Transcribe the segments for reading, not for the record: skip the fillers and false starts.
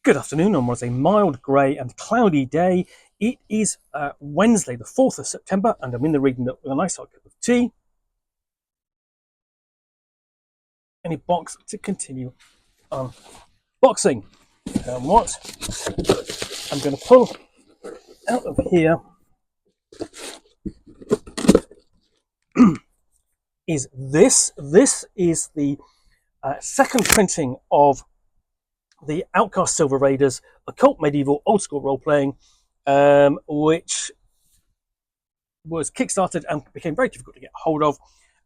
Good afternoon on what is a mild, grey and cloudy day. It is Wednesday, the 4th of September, and I'm in the reading nook with a nice hot cup of tea and a box to continue unboxing. And what I'm going to pull out of here is this. This is the second printing of the Outcast Silver Raiders occult medieval old school role playing, which was kickstarted and became very difficult to get hold of.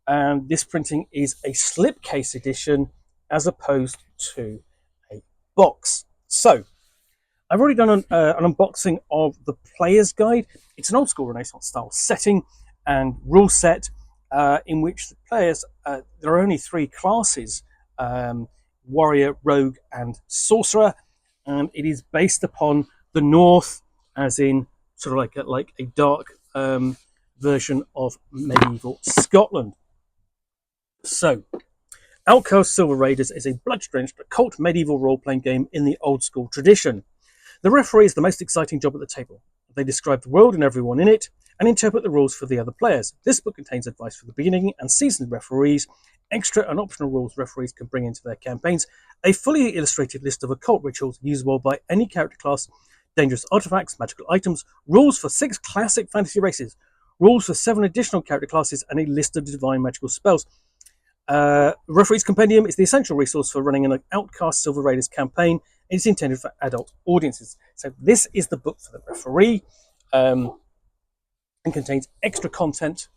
And this printing is a slipcase edition as opposed to a box. So I've already done an unboxing of the player's guide. It's an old school Renaissance style setting and rule set in which the players, there are only three classes, warrior, rogue and sorcerer, and it is based upon the North, as in sort of like a dark version of medieval Scotland. So Outcast Silver Raiders is a blood-drenched occult medieval role-playing game in the old school tradition. The referee is the most exciting job at the table. They describe the world and everyone in it and interpret the rules for the other players. This book contains advice for the beginning and seasoned referees, extra and optional rules referees can bring into their campaigns, a fully illustrated list of occult rituals usable by any character class, dangerous artifacts, magical items, rules for 6 classic fantasy races, rules for 7 additional character classes, and a list of divine magical spells. Referee's Compendium is the essential resource for running an Outcast Silver Raiders campaign. It's intended for adult audiences. So this is the book for the referee, and contains extra content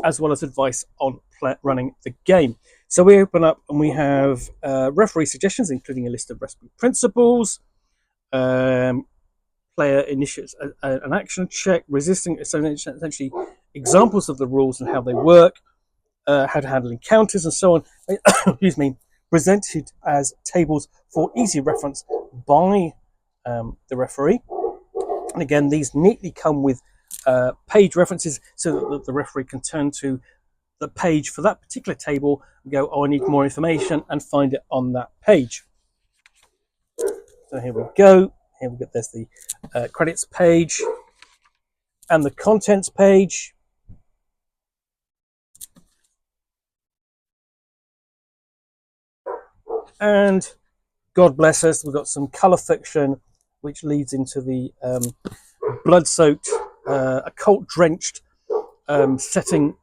as well as advice on running the game. So we open up and we have referee suggestions, including a list of recipe principles, player initiates an action check, resisting, so essentially examples of the rules and how they work, how to handle encounters and so on. Excuse me, presented as tables for easy reference by the referee. And again, these neatly come with page references so that the referee can turn to the page for that particular table and go, oh, I need more information, and find it on that page. So here we go. Here we go. There's the credits page and the contents page. And God bless us, we've got some colour fiction, which leads into the blood-soaked, occult-drenched setting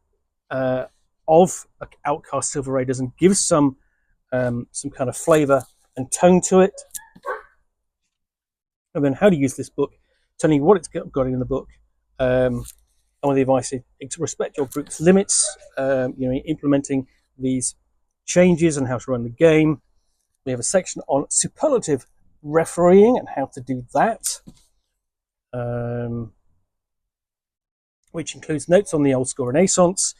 of Outcast Silver Raiders, and gives some kind of flavour and tone to it. And then how to use this book, telling you what it's got in the book, and with the advice to respect your group's limits, implementing these changes and how to run the game. We have a section on superlative refereeing and how to do that, which includes notes on the old school Renaissance,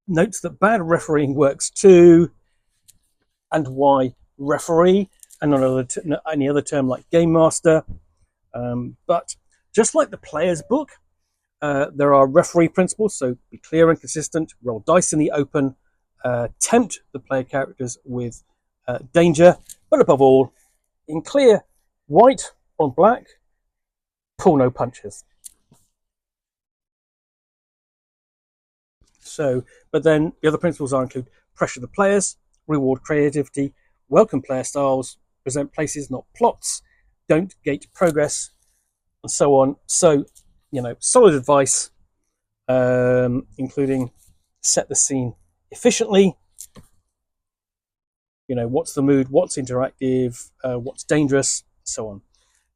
notes that bad refereeing works too, and why referee and not any other term like game master. But just like the player's book, there are referee principles, so be clear and consistent, roll dice in the open, tempt the player characters with danger, but above all, in clear white on black, pull no punches. So, but then the other principles include pressure the players, reward creativity, welcome player styles, present places, not plots, don't gate progress, and so on. So, solid advice, including set the scene efficiently. What's the mood, what's interactive, what's dangerous, so on.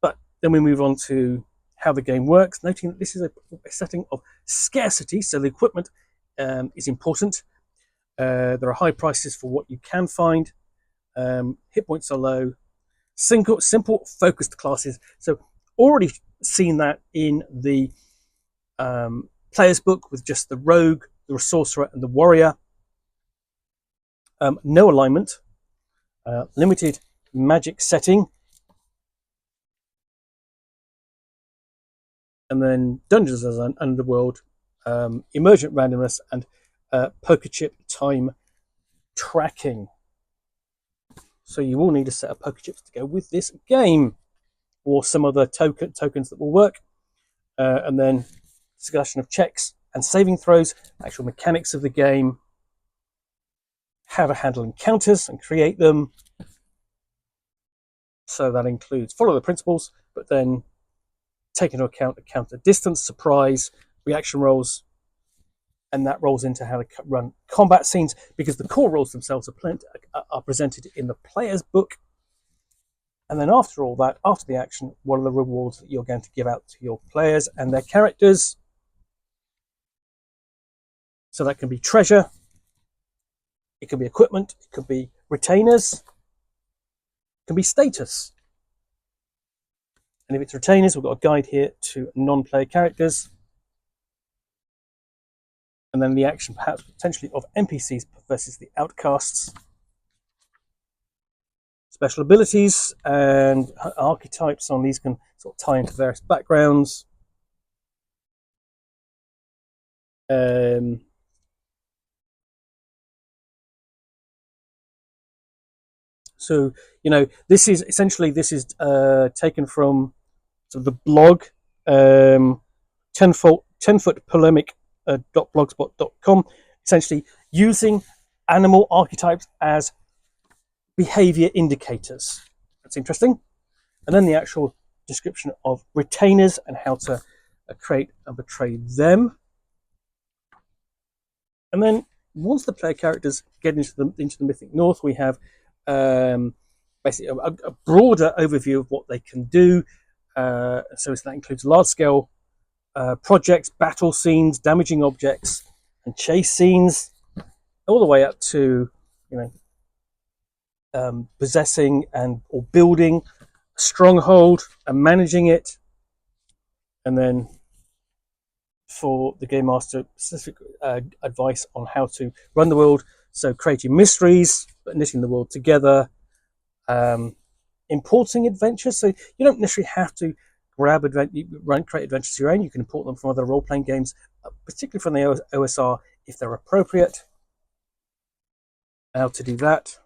But then we move on to how the game works, noting that this is a setting of scarcity, so the equipment is important. There are high prices for what you can find. Hit points are low. Simple, focused classes. So already seen that in the player's book with just the rogue, the sorcerer, and the warrior. No alignment. Limited magic setting, and then dungeons as an underworld, emergent randomness, and poker chip time tracking. So you will need a set of poker chips to go with this game, or some other tokens that will work. And then discussion of checks and saving throws, actual mechanics of the game, how to handle encounters and create them. So that includes follow the principles, but then take into account distance, surprise, reaction rolls, and that rolls into how to run combat scenes, because the core rules themselves are presented in the player's book. And then after all that, after the action, what are the rewards that you're going to give out to your players and their characters? So that can be treasure, it can be equipment, it could be retainers, it can be status. And if it's retainers, we've got a guide here to non-player characters. And then the action perhaps potentially of NPCs versus the outcasts. Special abilities and archetypes on these can sort of tie into various backgrounds. So, this is essentially taken from the blog 10-foot polemic .blogspot.com, essentially using animal archetypes as behavior indicators. That's interesting. And then the actual description of retainers and how to create and portray them. And then once the player characters get into the Mythic North, we have basically a broader overview of what they can do. So that includes large-scale projects, battle scenes, damaging objects, and chase scenes, all the way up to possessing or building a stronghold and managing it. And then for the game master, specific advice on how to run the world. So creating mysteries, but knitting the world together. Importing adventures. So you don't necessarily have to create adventures of your own. You can import them from other role-playing games, particularly from the OSR if they're appropriate. How to do that.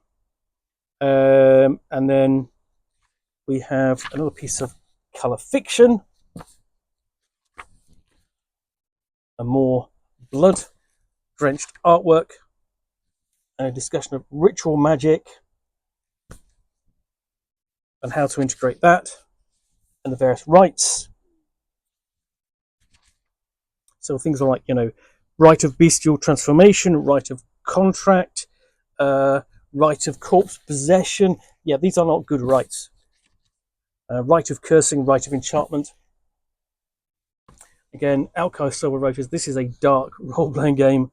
And then we have another piece of colour fiction, a more blood-drenched artwork, and a discussion of ritual magic and how to integrate that, and the various rites. So things like, rite of bestial transformation, rite of contract, rite of corpse possession. Yeah, these are not good rites. Rite of cursing, rite of enchantment. Again, Outcast Silver Raiders. This is a dark role-playing game.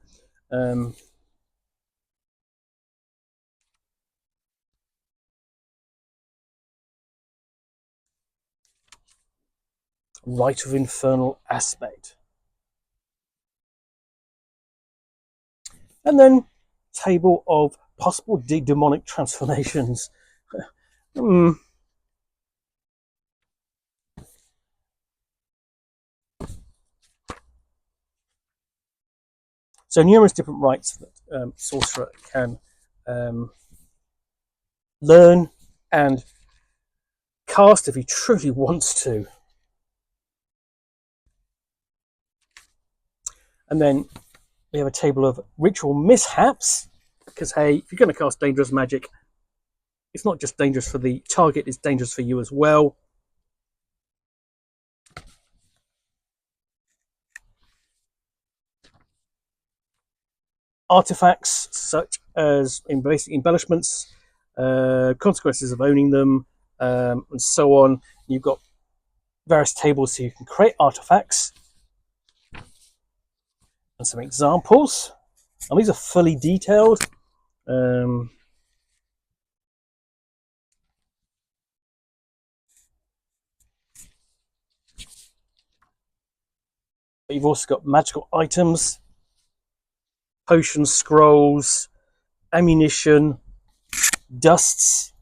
Rite of infernal aspect. And then table of possible demonic transformations. So numerous different rites that sorcerer can learn and cast if he truly wants to. And then we have a table of ritual mishaps, because hey, if you're going to cast dangerous magic, it's not just dangerous for the target, it's dangerous for you as well. Artifacts such as basic embellishments, consequences of owning them, and so on. You've got various tables so you can create artifacts, and some examples. And these are fully detailed. But you've also got magical items, potions, scrolls, ammunition, dusts,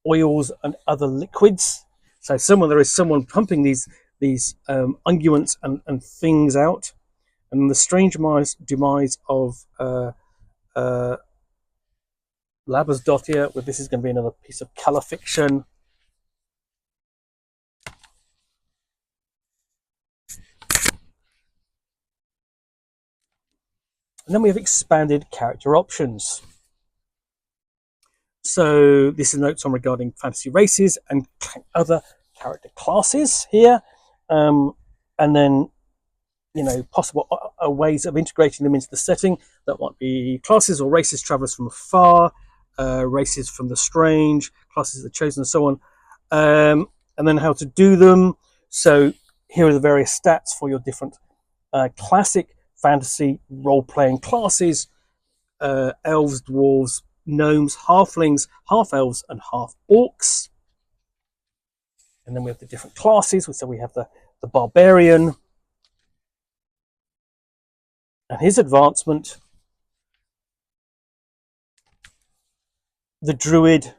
oils, and other liquids. So there is someone pumping these unguents and things out. And the strange demise of Labersdottir, where this is going to be another piece of colour fiction. And then we have expanded character options. So this is notes on regarding fantasy races and other character classes here. And then, you know, possible ways of integrating them into the setting. That might be classes or races, travelers from afar, races from the strange, classes that are chosen, and so on. And then how to do them. So here are the various stats for your different classic fantasy role-playing classes: elves, dwarves, gnomes, halflings, half-elves, and half-orcs. And then we have the different classes. So we have the barbarian and his advancement, the druid,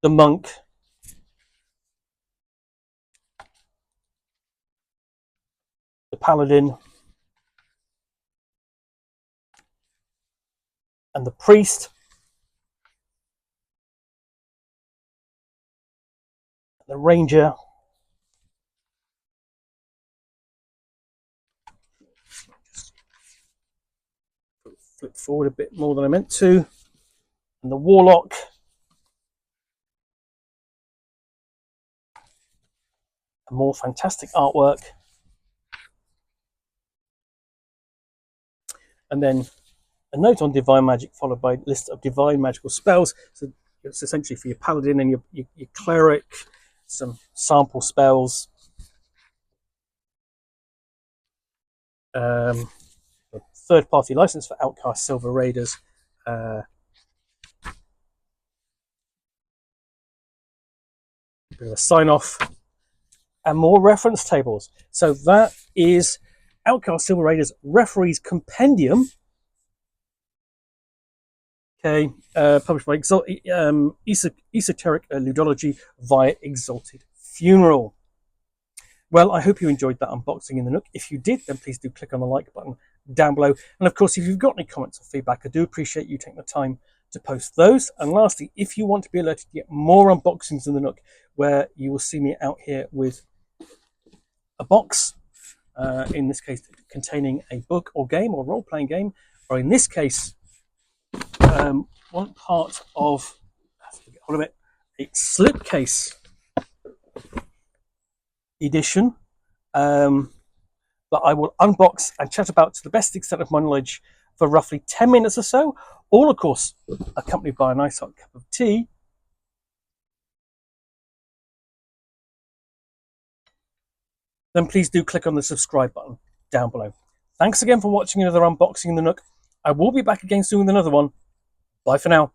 the monk, the paladin, and the priest, the ranger, flip forward a bit more than I meant to, and the warlock, and more fantastic artwork, and then a note on divine magic followed by a list of divine magical spells. So it's essentially for your paladin and your cleric, some sample spells, third-party license for Outcast Silver Raiders, a bit of a sign-off, and more reference tables. So that is Outcast Silver Raiders Referees Compendium. Okay, published by Esoteric Ludology via Exalted Funeral. Well, I hope you enjoyed that unboxing in the Nook. If you did, then please do click on the like button down below. And of course, if you've got any comments or feedback, I do appreciate you taking the time to post those. And lastly, if you want to be alerted to get more unboxings in the Nook, where you will see me out here with a box, in this case containing a book or game or role-playing game, or in this case, one part of, a slipcase edition that I will unbox and chat about to the best extent of my knowledge for roughly 10 minutes or so, all of course accompanied by a nice hot cup of tea. Then please do click on the subscribe button down below. Thanks again for watching another unboxing in the Nook. I will be back again soon with another one. Bye for now.